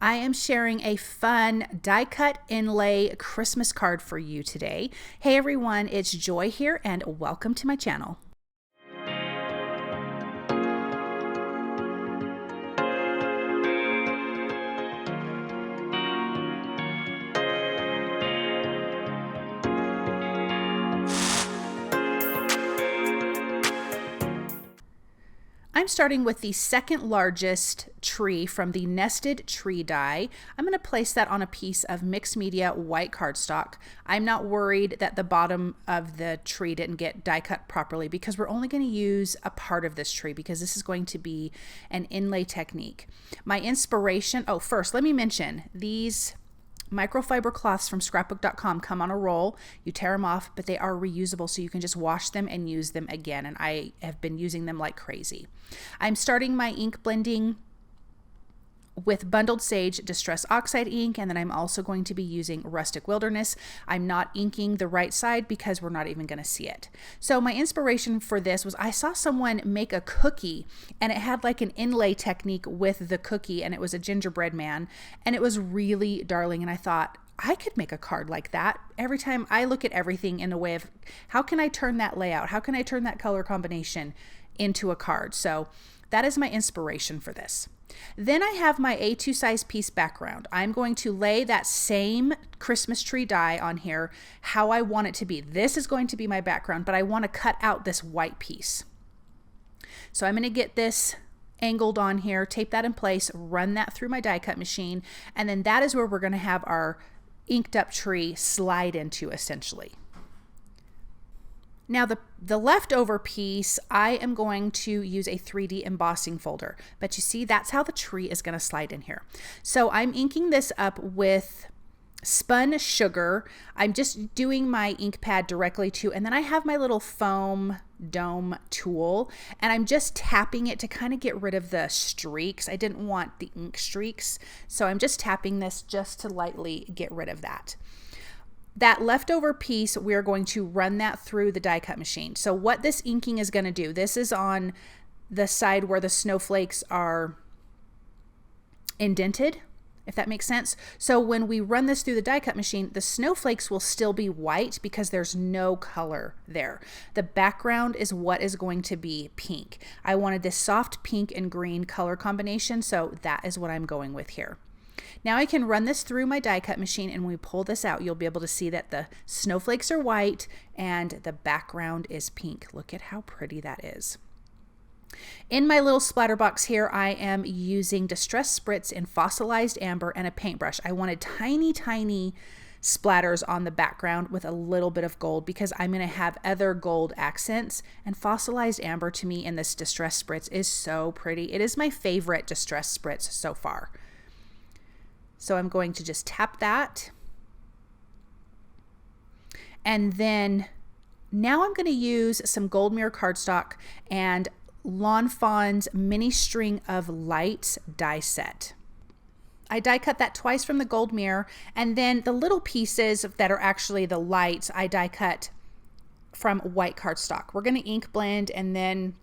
I am sharing a fun die cut inlay Christmas card for you today. Hey everyone, it's Joy here and welcome to my channel. I'm starting with the second largest tree from the nested tree die. I'm going to place that on a piece of mixed media white cardstock. I'm not worried that the bottom of the tree didn't get die cut properly because we're only going to use a part of this tree because this is going to be an inlay technique. My inspiration, first let me mention these microfiber cloths from scrapbook.com come on a roll. You tear them off, but they are reusable, so you can just wash them and use them again, and I have been using them like crazy. I'm starting my ink blending with Bundled Sage Distress Oxide ink, and then I'm also going to be using Rustic Wilderness. I'm not inking the right side because we're not even going to see it. So my inspiration for this was I saw someone make a cookie and it had like an inlay technique with the cookie, and it was a gingerbread man, and it was really darling, and I thought I could make a card like that. Every time I look at everything in a way of how can I turn that layout? How can I turn that color combination into a card? So that is my inspiration for this. Then I have my A2 size piece background. I'm going to lay that same Christmas tree die on here how I want it to be. This is going to be my background, but I want to cut out this white piece. So I'm going to get this angled on here, tape that in place, run that through my die cut machine, and then that is where we're going to have our inked up tree slide into essentially. Now the leftover piece, I am going to use a 3D embossing folder, but you see that's how the tree is going to slide in here. So I'm inking this up with Spun sugar. I'm just doing my ink pad directly to, and then I have my little foam dome tool, and I'm just tapping it to kind of get rid of the streaks. I didn't want the ink streaks, so I'm just tapping this just to lightly get rid of that. That leftover piece, we're going to run that through the die cut machine. So what this inking is going to do, this is on the side where the snowflakes are indented, if that makes sense. So when we run this through the die cut machine, the snowflakes will still be white because there's no color there. The background is what is going to be pink. I wanted this soft pink and green color combination, so that is what I'm going with here. Now I can run this through my die cut machine, and when we pull this out, you'll be able to see that the snowflakes are white and the background is pink. Look at how pretty that is. In my little splatter box here, I am using Distress Spritz in Fossilized Amber and a paintbrush. I wanted tiny, tiny splatters on the background with a little bit of gold because I'm going to have other gold accents, and Fossilized Amber to me in this Distress Spritz is so pretty. It is my favorite Distress Spritz so far. So I'm going to just tap that. And then now I'm going to use some Gold Mirror cardstock and Lawn Fawn's mini string of lights die set. I die cut that twice from the Gold Mirror, and then the little pieces that are actually the lights I die cut from white cardstock. We're going to ink blend and then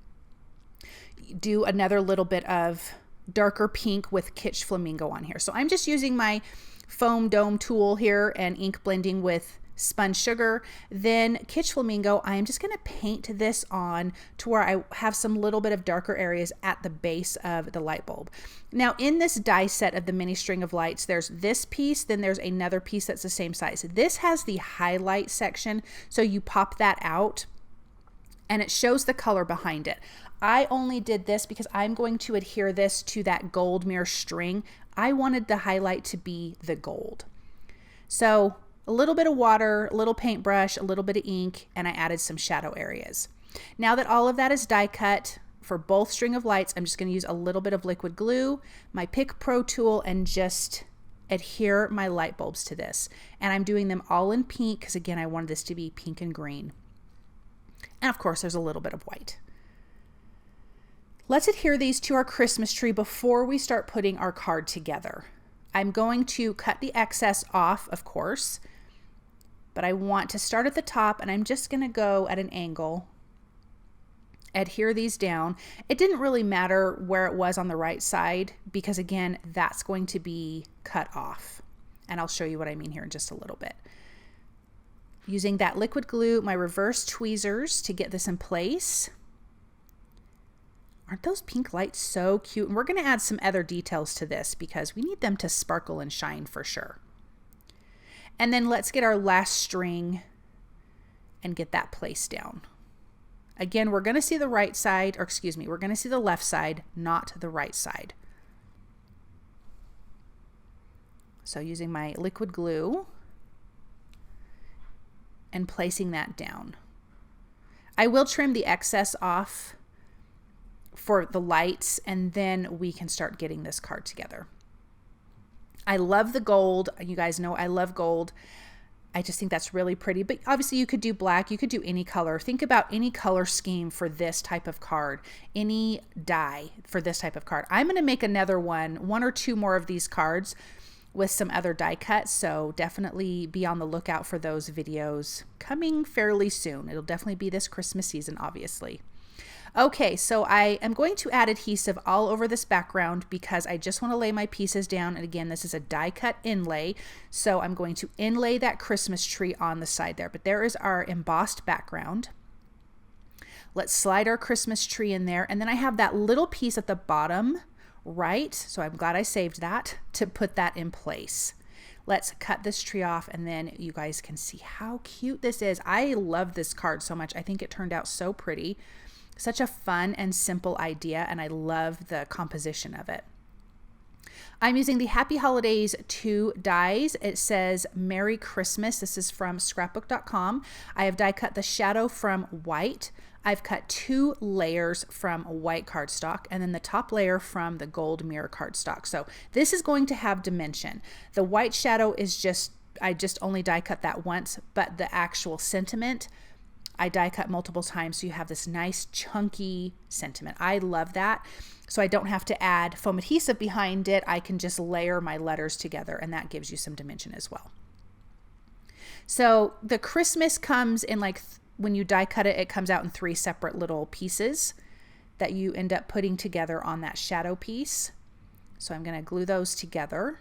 do another little bit of darker pink with Kitsch Flamingo on here. So I'm just using my foam dome tool here and ink blending with Spun sugar. Then Kitsch Flamingo, I am just going to paint this on to where I have some little bit of darker areas at the base of the light bulb. Now in this die set of the mini string of lights, there's this piece, then there's another piece that's the same size. This has the highlight section, so you pop that out and it shows the color behind it. I only did this because I'm going to adhere this to that Gold Mirror string. I wanted the highlight to be the gold. So a little bit of water, a little paintbrush, a little bit of ink, and I added some shadow areas. Now that all of that is die cut for both string of lights, I'm just going to use a little bit of liquid glue, my Pick Pro tool, and just adhere my light bulbs to this. And I'm doing them all in pink because again, I wanted this to be pink and green. And of course, there's a little bit of white. Let's adhere these to our Christmas tree before we start putting our card together. I'm going to cut the excess off, of course, but I want to start at the top, and I'm just going to go at an angle adhere these down. It didn't really matter where it was on the right side because again, that's going to be cut off. And I'll show you what I mean here in just a little bit. Using that liquid glue, my reverse tweezers to get this in place. Aren't those pink lights so cute? And we're going to add some other details to this because we need them to sparkle and shine for sure. And then let's get our last string and get that placed down. Again, we're going to see the right side, or excuse me, we're going to see the left side, not the right side. So using my liquid glue and placing that down. I will trim the excess off for the lights, and then we can start getting this card together. I love the gold. You guys know I love gold. I just think that's really pretty, but obviously you could do black, you could do any color. Think about any color scheme for this type of card, any die for this type of card. I'm going to make another one or two more of these cards with some other die cuts, so definitely be on the lookout for those videos coming fairly soon. It'll definitely be this Christmas season, obviously. Okay, so I am going to add adhesive all over this background because I just want to lay my pieces down. And again, this is a die cut inlay. So I'm going to inlay that Christmas tree on the side there. But there is our embossed background. Let's slide our Christmas tree in there. And then I have that little piece at the bottom, right? So I'm glad I saved that to put that in place. Let's cut this tree off and then you guys can see how cute this is. I love this card so much. I think it turned out so pretty. Such a fun and simple idea, and I love the composition of it. I'm using the Happy Holidays 2 dies. It says Merry Christmas. This is from scrapbook.com. I have die cut the shadow from white. I've cut 2 layers from white cardstock and then the top layer from the gold mirror cardstock. So this is going to have dimension. The white shadow is I just only die cut that once, but the actual sentiment I die cut multiple times, so you have this nice chunky sentiment. I love that. So I don't have to add foam adhesive behind it. I can just layer my letters together and that gives you some dimension as well. So the Christmas comes in when you die cut it, it comes out in 3 separate little pieces that you end up putting together on that shadow piece. So I'm going to glue those together.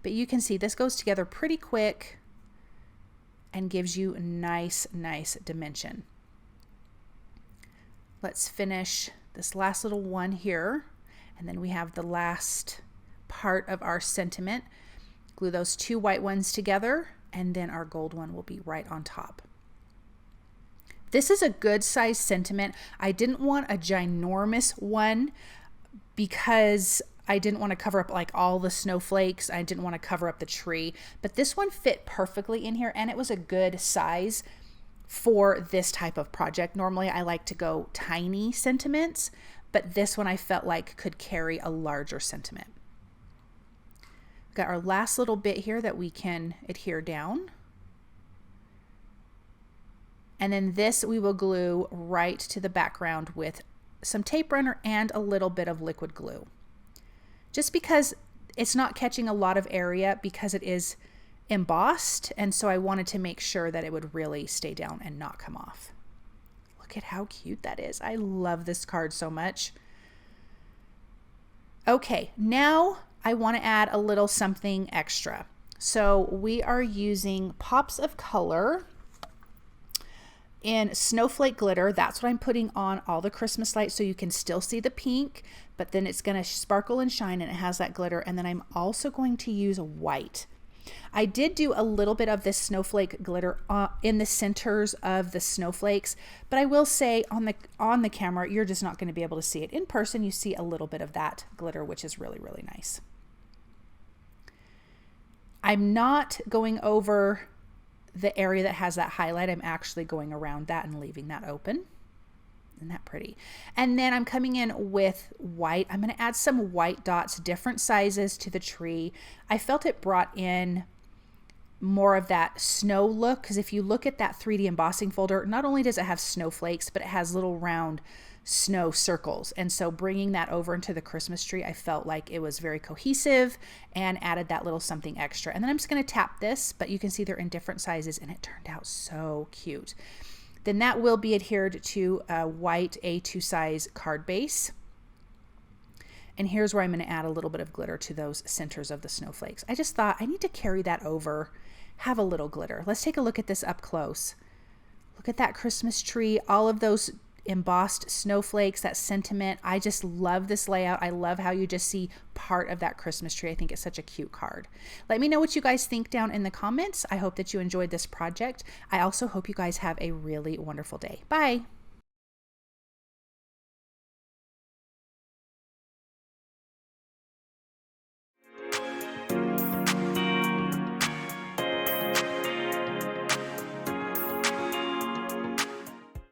But you can see this goes together pretty quick and gives you nice dimension. Let's finish this last little one here. And then we have the last part of our sentiment. Glue those 2 white ones together, and then our gold one will be right on top. This is a good size sentiment. I didn't want a ginormous one because I didn't want to cover up all the snowflakes. I didn't want to cover up the tree, but this one fit perfectly in here and it was a good size for this type of project. Normally I like to go tiny sentiments, but this one I felt like could carry a larger sentiment. We've got our last little bit here that we can adhere down. And then this we will glue right to the background with some tape runner and a little bit of liquid glue. Just because it's not catching a lot of area because it is embossed, and so I wanted to make sure that it would really stay down and not come off. Look at how cute that is. I love this card so much. Okay, now I want to add a little something extra. So we are using pops of color in snowflake glitter. That's what I'm putting on all the Christmas lights so you can still see the pink, but then it's going to sparkle and shine and it has that glitter. And then I'm also going to use white. I did do a little bit of this snowflake glitter in the centers of the snowflakes, but I will say on the camera, you're just not going to be able to see it. In person, you see a little bit of that glitter, which is really nice. I'm not going over the area that has that highlight. I'm actually going around that and leaving that open. Isn't that pretty? And then I'm coming in with white. I'm going to add some white dots, different sizes to the tree. I felt it brought in more of that snow look, because if you look at that 3D embossing folder, not only does it have snowflakes, but it has little round snow circles. And so bringing that over into the Christmas tree, I felt like it was very cohesive and added that little something extra. And then I'm just going to tap this, but you can see they're in different sizes and it turned out so cute. Then that will be adhered to a white A2 size card base. And here's where I'm going to add a little bit of glitter to those centers of the snowflakes. I just thought I need to carry that over, have a little glitter. Let's take a look at this up close. Look at that Christmas tree, all of those embossed snowflakes, that sentiment. I just love this layout. I love how you just see part of that Christmas tree. I think it's such a cute card. Let me know what you guys think down in the comments. I hope that you enjoyed this project. I also hope you guys have a really wonderful day. Bye.